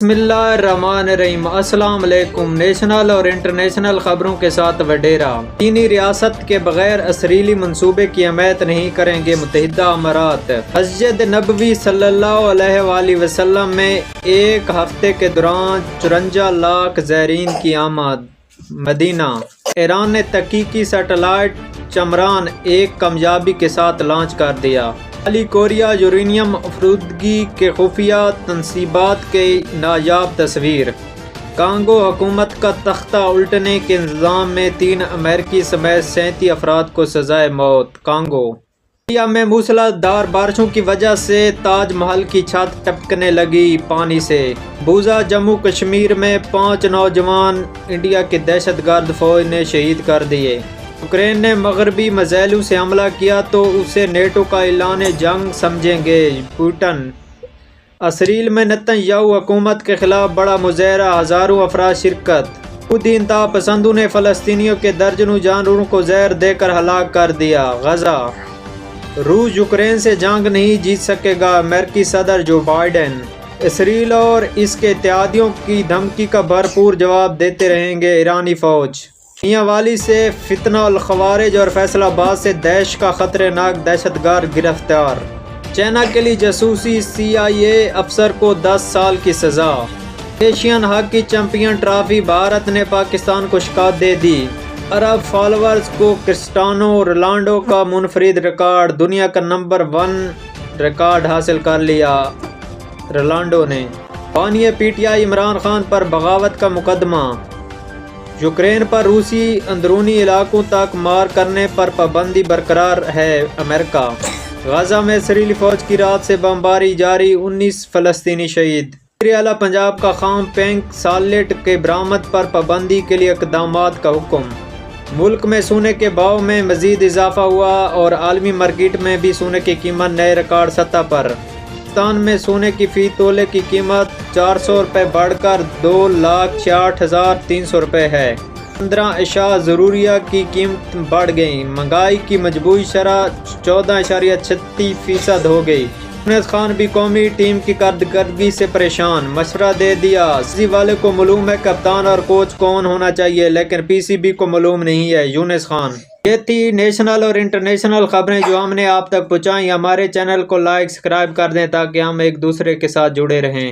بسم اللہ الرحمن الرحیم۔ السلام علیکم۔ نیشنل اور انٹرنیشنل خبروں کے ساتھ وڈیرا۔ چینی ریاست کے بغیر اسرائیلی منصوبے کی حمایت نہیں کریں گے متحدہ امارات۔ مسجد نبوی صلی اللہ علیہ وآلہ وسلم میں ایک ہفتے کے دوران 54 لاکھ زائرین کی آمد۔ مدینہ۔ ایران نے تحقیقی سیٹلائٹ چمران ایک کامیابی کے ساتھ لانچ کر دیا۔ شمالی کوریا یورینیم آفروزگی کے خفیہ تنصیبات کی نایاب تصویر۔ کانگو حکومت کا تختہ الٹنے کے الزام میں 3 امریکی سمیت 37 افراد کو سزائے موت۔ کانگو کوریا میں موسلا دھار بارشوں کی وجہ سے تاج محل کی چھت ٹپکنے لگی پانی سے۔ بوزا جموں کشمیر میں 5 نوجوان انڈیا کی دہشت گرد فوج نے شہید کر دیے۔ یوکرین نے مغربی میزائلوں سے حملہ کیا تو اسے نیٹو کا اعلان جنگ سمجھیں گے پوٹن۔ اسرائیل میں نتن یاہو حکومت کے خلاف بڑا مظاہرہ، ہزاروں افراد شرکت۔ یہودی انتہا پسندوں نے فلسطینیوں کے درجنوں جانوروں کو زہر دے کر ہلاک کر دیا۔ غزہ۔ روس یوکرین سے جنگ نہیں جیت سکے گا، امریکی صدر جو بائیڈن۔ اسرائیل اور اس کے اتحادیوں کی دھمکی کا بھرپور جواب دیتے رہیں گے ایرانی فوج۔ میاں والی سے فتنہ الخوارج اور فیصل آباد سے داعش کا خطرناک دہشت گرد گرفتار۔ چائنا کے لیے جاسوسی، CIA افسر کو 10 سال کی سزا۔ Asian hockey champion trophy, Bharat نے پاکستان کو شکست دے دی۔ عرب فالورز کو کرسٹیانو رونالڈو کا منفرد ریکارڈ، دنیا کا نمبر 1 ریکارڈ حاصل کر لیا رونالڈو نے۔ بانی PTI عمران خان پر بغاوت کا مقدمہ۔ یوکرین پر روسی اندرونی علاقوں تک مار کرنے پر پابندی برقرار ہے امریکہ۔ غزہ میں اسرائیلی فوج کی رات سے بمباری جاری، 19 فلسطینی شہید۔ وزیر اعلیٰ پنجاب کا خام پینک سالٹ کے برآمد پر پابندی کے لیے اقدامات کا حکم۔ ملک میں سونے کے بھاؤ میں مزید اضافہ ہوا اور عالمی مارکیٹ میں بھی سونے کی قیمت نئے ریکارڈ سطح پر۔ پاکستان میں سونے کی فی تولے کی قیمت 400 روپے بڑھ کر 2,68,300 روپے ہے۔ 15 اشیاء ضروریہ کی قیمت بڑھ گئی، مہنگائی کی مجموعی شرح 14.36% ہو گئی۔ یونس خان بھی قومی ٹیم کی کارکردگی سے پریشان، مشورہ دے دیا۔ CCB والے کو معلوم ہے کپتان اور کوچ کون ہونا چاہیے، لیکن PCB کو معلوم نہیں ہے، یونس خان۔ یہ تھی نیشنل اور انٹرنیشنل خبریں جو ہم نے آپ تک پہنچائیں۔ ہمارے چینل کو لائک، سبسکرائب کر دیں تاکہ ہم ایک دوسرے کے ساتھ جڑے رہیں۔